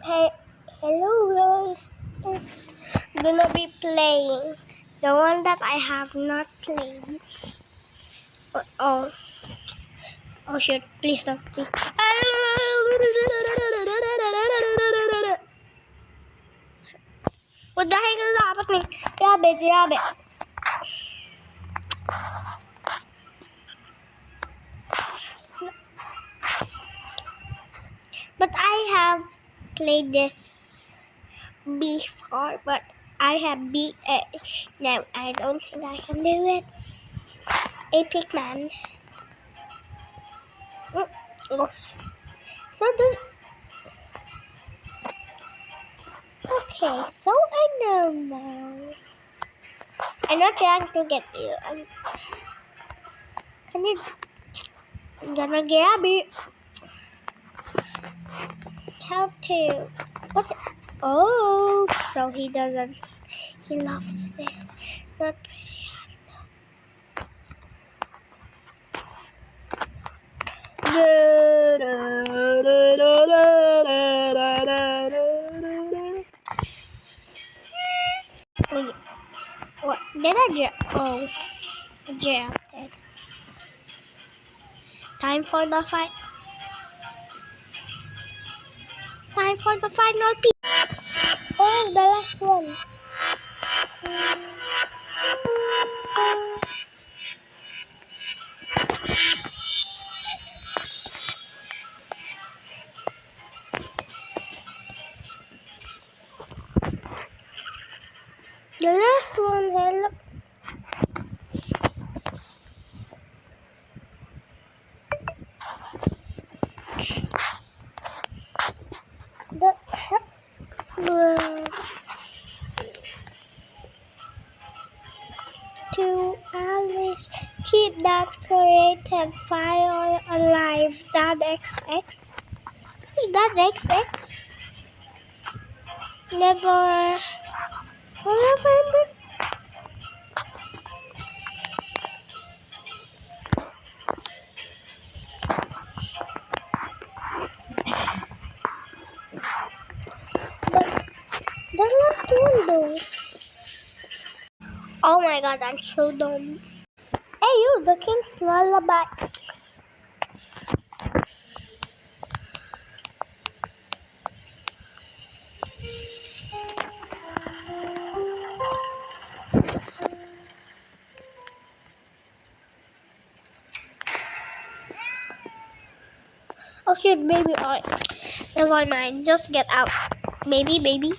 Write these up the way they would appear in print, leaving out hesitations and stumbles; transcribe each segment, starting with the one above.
Hey, hello guys. It's gonna be playing the one that I have not played. Oh, oh shit! Please don't. Please. What the heck is happening? Rabbit, rabbit. But I have played this before, but I have beat it. No, I don't think I can do it. Epic man. Oh. So the okay, so I know now. I'm not trying to get you. I'm gonna grab it. How to? What? Oh, so he doesn't. He loves this. Not oh, what? Did I jump? Oh, yeah. Okay. Time for the fight. Time for the final piece. Oh, the last one. The last one, hello. To Alice, keep that creative fire alive. That XX. Is that XX? Never remember. The last one though. Oh my god, I'm so dumb. Hey you, the king's lullaby. Oh shit, baby. Oh, never mind. Just get out. Baby, baby.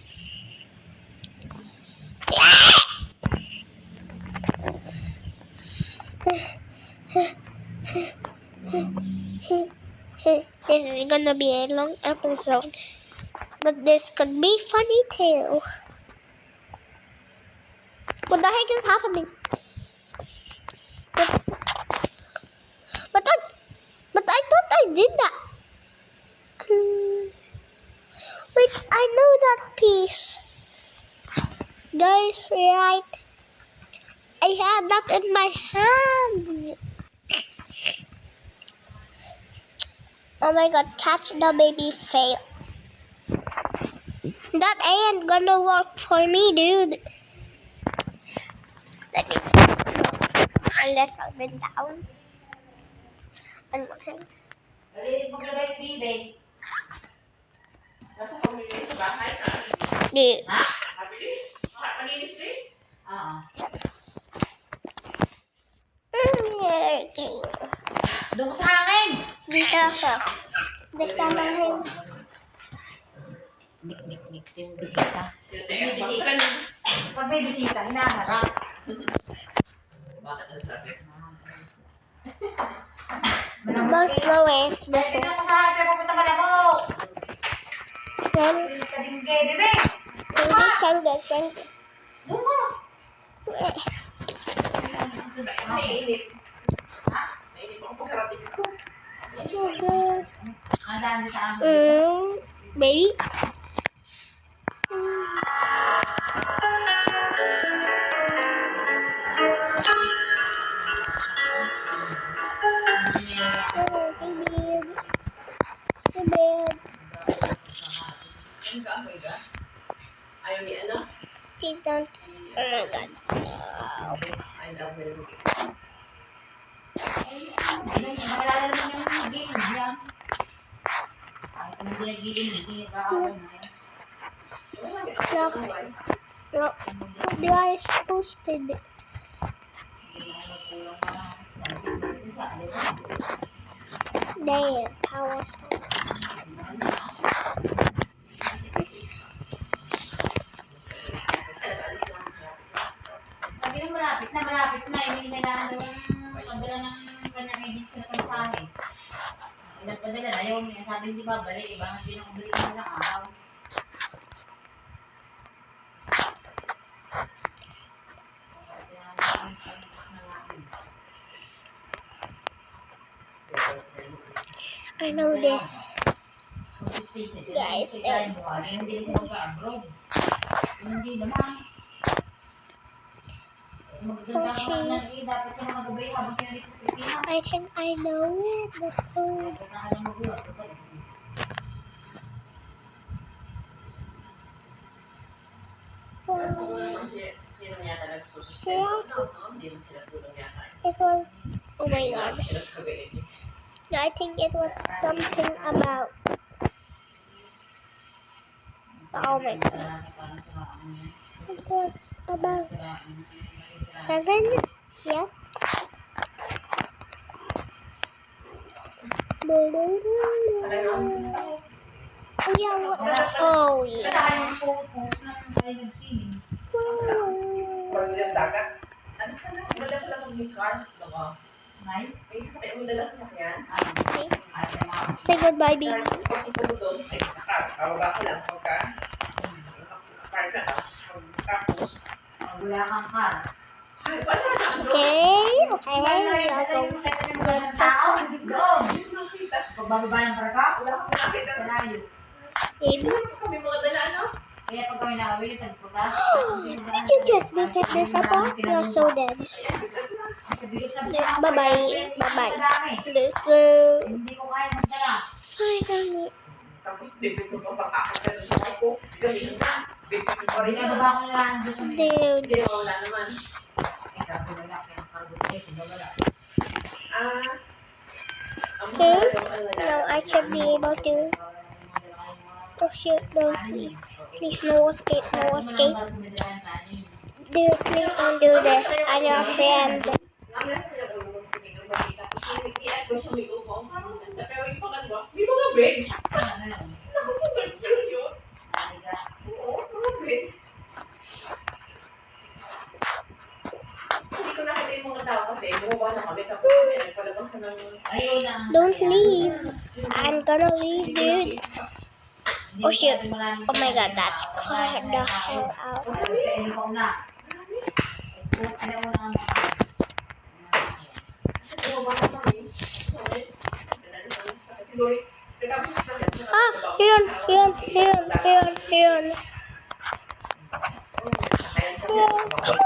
This is gonna be a long episode, but this could be funny too. What the heck is happening? But I thought I did that. Wait, I know that piece. Guys, right? I had that in my hands. Oh my god, catch the baby fail. That ain't gonna work for me, dude. Let me see. Unless I've been down. One more thing. Dude. Doon sa hangin! Dito ako. Dasamahin. Nik yung bisita. Pag may bisita, hinaharap. Bakit ang sabi? Don't know it. Dahil ka sa harap, pupunta ka na mo! Then, Kadingge, bebe! Send. Doon mo! Mainit. Ha? Mainit ako pagkarating ko. Nadaan din sa amin. Baby. Lasing ka, Helga? Ayaw ni ano? They don't. Oh my God. I love Helga. Malala naman yung game niya. Ang hindi nagiging hindi nag-aaral na yan. Wala nga ako ng one. No. They are supposed to do. Hindi mo nagkulang na. Di ba? There. Power. Sabi na malapit na. Hindi na lang daw ang padala ng kanyang agency na pagsahe. Ilang padala na yun. Sabi hindi babalik. Iba ang pinakabalik mo ng araw. I know this. Guys, hindi mo mag-abroad. Hindi naman. Magaganda ka na dapat ka na magabay habang kayo dito sa Pilipinas. I think I know it. The code. Dapat na ka lang magulat. Sino yata nagsusustento? No, hindi mo sila tulong yata. It was. Oh my God. Sila kagayin niyo. No, I think it was something about. Oh my God. It was about 7. Yeah. Oh yeah. Oh yeah. Kaya yung post ng kayo nag-singing. Walang yung dagat. Ano ka na? Wala ka lang yung car. Diba? May? May sasakyan mo dala sa sasakyan. Okay. Ay, mga Say goodbye, baby. Pag tutulog doon, ay sa car. Bababa ka lang. Pagka car ka tapos wala kang car. ay, wala na. Okay. Okay. We are going. Mga tao, doon. Gusto ng sita. Pag bababa ng parka, Wala ka nakakita. sa layo. Baby. Kami mga dala, ano? Kaya pag kami nakawin, yung tagputas. Did you just visit this apart? You're so dead. Bye-bye. Bye-bye. Let's go. Hindi ko kaya magdala. Finally. Tapos, bibig ko pa pakakit ka sa ako. Gamitin ka. Bibig ko pa rin. Binababa ko na lang doon sa Dude. Hindi mo wala naman. Ay, sabi mo lang, kaya cargo tayo, binabala. Okay. Now I should be able to. Oh shit, no, please. Please, no escape, no escape. Dude, please don't do this. I'm your friend. Di ba nga, Ben? Naku, ganyan yun. Oo, mga Ben. Hindi ko nakita yung mga tao kasi bumaba na kami tapos kami nagpalabas na ng... Don't leave. I'm gonna leave, dude. Oh shit. Oh my God, that's caught the hell out. Bumaba na kami. Sorry. Siguro, nagtapos sa akin. Ah, yun. Come on.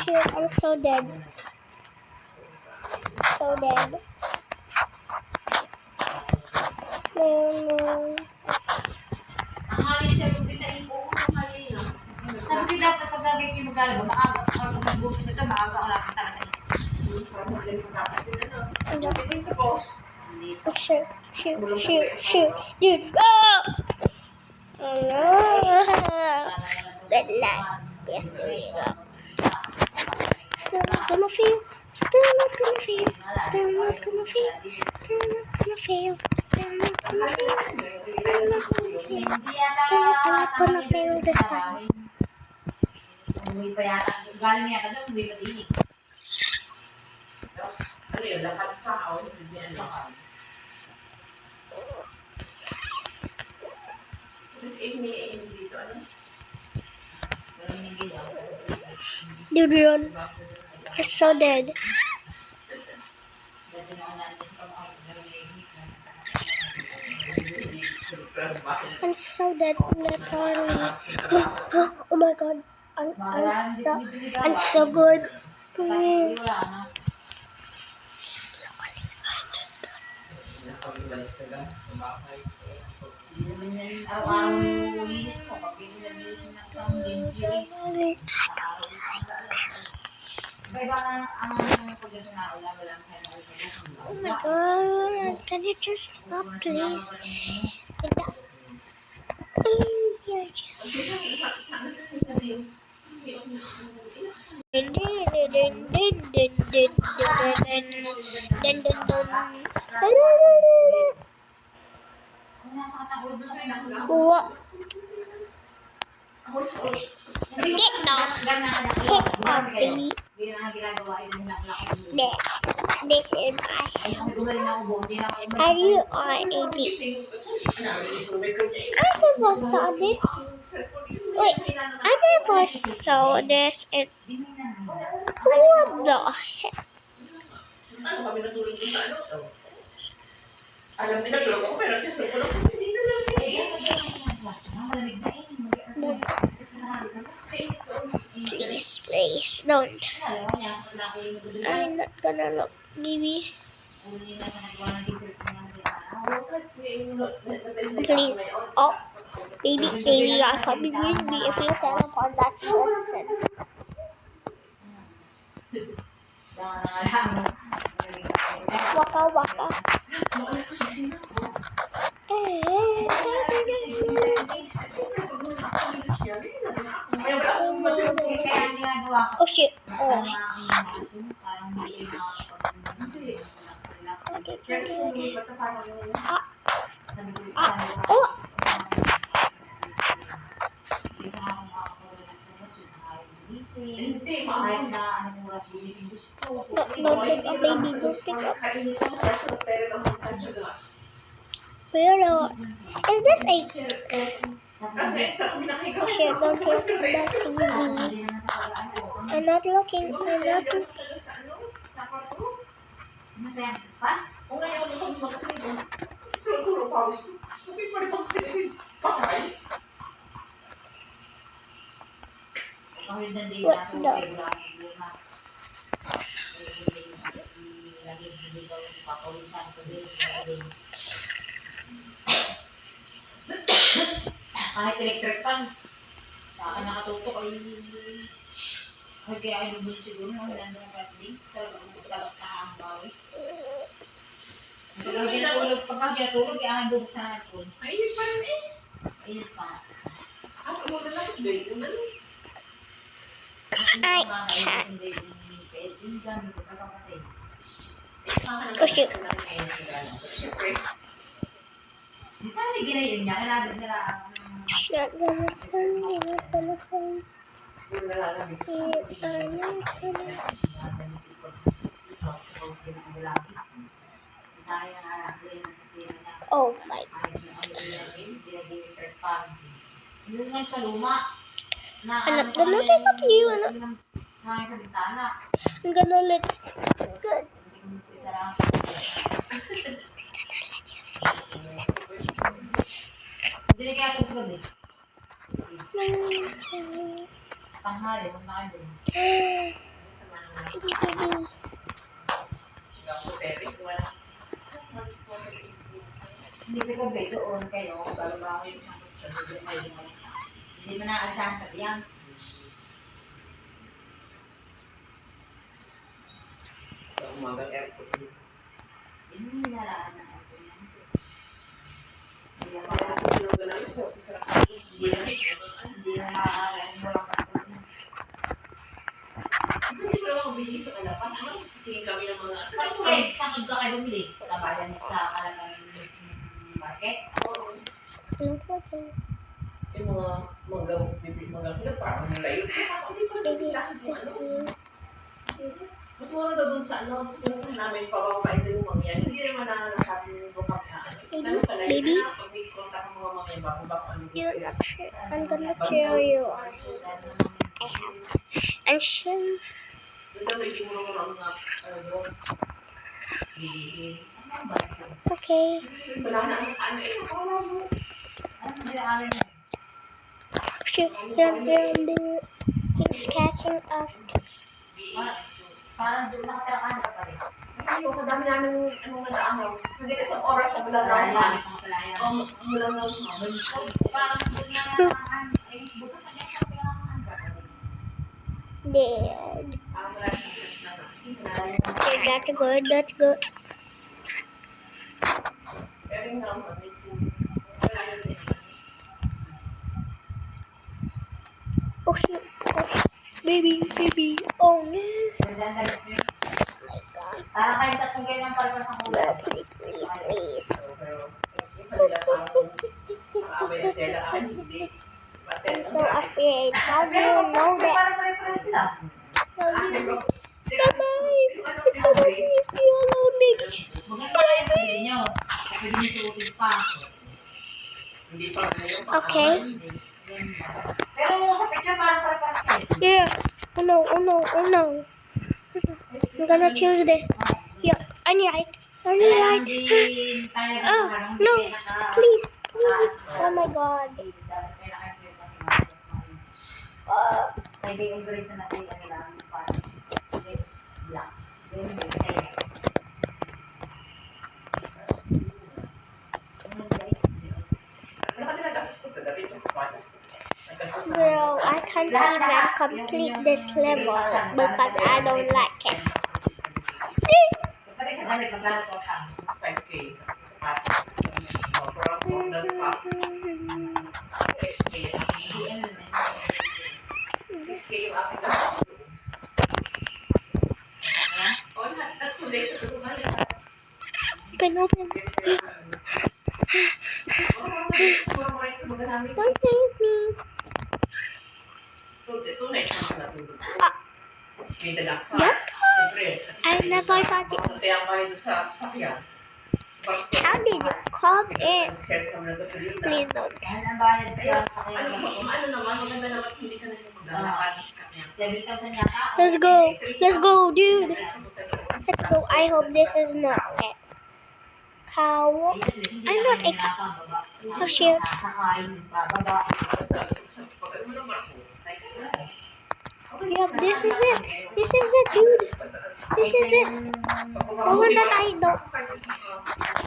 Shit, I'm so dead. So dead. No. Sabi ko dapat pag gagawin yung maglalaba, maaga. Pag mag-umpisa ito, maaga ako nakita na sa Hindi. Oh, shoot. Dude, oh! Oh no. Good luck. Yes, do it up. Still not gonna fail. Still not gonna fail. Still not gonna fail. Still not gonna fail. Still not gonna fail. Still not gonna fail. Still not gonna fail this time. Umuwi pa yata. Galing yata doon, umuwi pa din. Ano yun, lahat pa ako, hindi ano. Tapos ini dito, ano? Dude, yun. It's so dead. I'm so dead, literally. Oh my God. I'm so good. araw-araw yung linis mo. Pag hindi nag-linis mo ng isang limpyo rin. Sa araw ito ang daalan. Iba-iba ang pagdating na wala kaya Oh my god, can you just stop, please? What? Get off, baby. This is my Are you are a bit? I never saw this. Wait, I never saw this. And what the heck? Ano kami natulog sa ano? Alam nila tulog ako pero nagsisulpon ako kasi hindi na lang Please, please, don't. I'm not gonna look, baby. Please. Oh, baby, I probably will be if you teleport that person. Waka waka. Oh shit. Oh. Oh. Don't pick up, baby. Don't pick up. Pero, is this a... Oh shit, don't look at that TV. I'm not looking. What the... Kahit electric fan, sa akin nakatutok ay kaya ay lubog siguro nung nandun ang rating. Talagang ang bawis. Pagka ginatulog, ay ang bubuk sa hardphone. Mainit pa rin eh. Ayun pa. Ako mo na lang, gawin mo na lang. Oh shit. Siyempre. Saan ginayon niya? Kailangan nila Not gonna phone, not gonna phone. Yung nalalamig. Oh my. Yung nga sa luma. Anak, gonna pick up you, anak. Sa bintana. I'm gonna let... Good. Isa lang. Hindi kaya ito gabi. Tanghali, huwag na kayo din. Singapore terrace, wala. Hindi sa gabi, doon kayo, bababa ko yung isang kutsyon. Hindi mo na alisahan sa biyang. Umagang airport. Hindi mo nilalaan na ako yan. Hindi na nakakain mo lang ako. Hindi ko naman bumili sa Kalapan. Tingin kami ng mga... Saan ka kayo bumili? Sa bayan sa Kalapan market? Oo. Okay. Yung mga manggang bibig manggang nila parang layo. Hindi pa Baby, naglasan yung just ano. you. Mas mura daw dun sa ano, sa pinuntahan namin, pababain din yung mangyan. Hindi naman nasabi yung kami ano. Baby? Pag may kontak ang mga mangyan, bako ano gusto You're yan. not sure. I'm gonna cheer you on. I have. I'm sure. Doon daw may mura-mura ang mga ano doon. Bilihin. Okay. Wala na ang ano eh. Nakala mo. Ano ba yung amin yan? Shoot, you're there. He's catching us. Parang doon nakatira ka pa rin. tayo. Kadami namin nag-aanaw. Hindi isang oras na mula na. Palaya, mga palaya. Mula na. Parang doon na ay bukas sa niya kasi Dead. Wala siyang test na. Okay, that's good. That's good. Every now and then, wala na rin. Oh shit. Oh, shit. Baby. Oh no. Parang kayo tatlong kayo ng palpas ng No, kulay. please. Pero, yung kanila parang nakaabay ang tela. Akin hindi. I'm so afraid. How do you know that? Parang pare-pare sila. Akin bro. Bye-bye. Yung ano, pinabay. You alone, baby. Maganda kayo ang bili nyo. Pwede nyo suotin pa. Hindi pa rin yung Okay. Pero sa picture parang pare-pare sila. Yeah. Oh no. I'm gonna choose this. Yeah. Any right. Oh, no. Please. Oh my god. Pwede yung grade na natin nila para black. Yung Bro, I can't even complete this level because I don't like it. Pwede sa damit magkano to ka? 5K. Open. Don't save me. Yep. I never thought it. How did you come in? Please don't. Yan ang bayad kaya sa kayo. Ano naman, maganda naman hindi ka na yung maglalakad sa kanya. 7,000 yata. Let's go, dude. Let's go. I hope this is not it. How? I'm not a cat. Oh shit. Sakayin, bababa. Yep, this is it. This is it, dude. This is it. Pumunta tayo doon.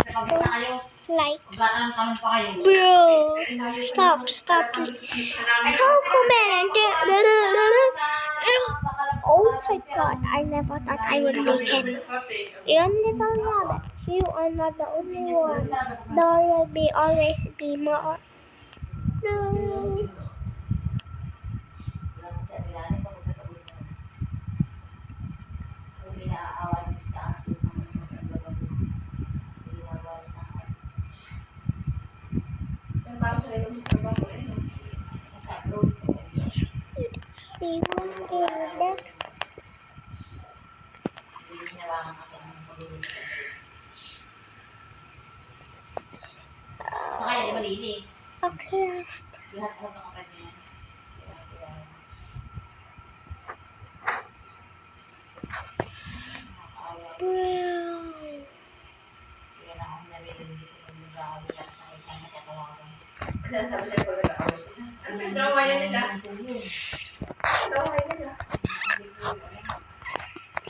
Nakabit na kayo. Like, Magkano tanong pa kayo. bro. Stop. How come and oh my god, I never thought I would make it. Even little rabbit, you are not the only one. There will always be more. No. See one in that. Sakay, di malinis. Okay. Lahat mo ng kapatid niya. Bro. Kaya na akong narinig dito ng mag-aabi at sa isang nakatawagan. Sabi niya ko na ako sila. Ano yung gawain nila? Gawain nila.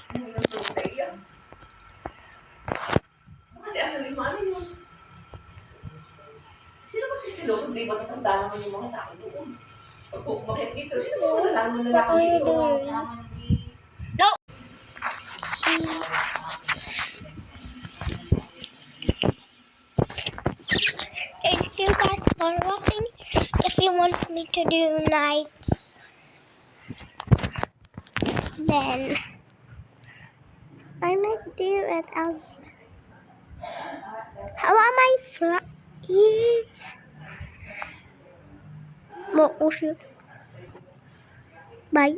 Ano yung tulong sa iyo? Kasi ano yun? Sino magsisiloso? Di ba tatanda naman yung mga tao doon? Pag pumakit dito, sino ba malalaman na lalaki dito? No. Thank you guys for watching. If you want me to do nights, then I might do it as. How am I flying? Oh shoot. Bye.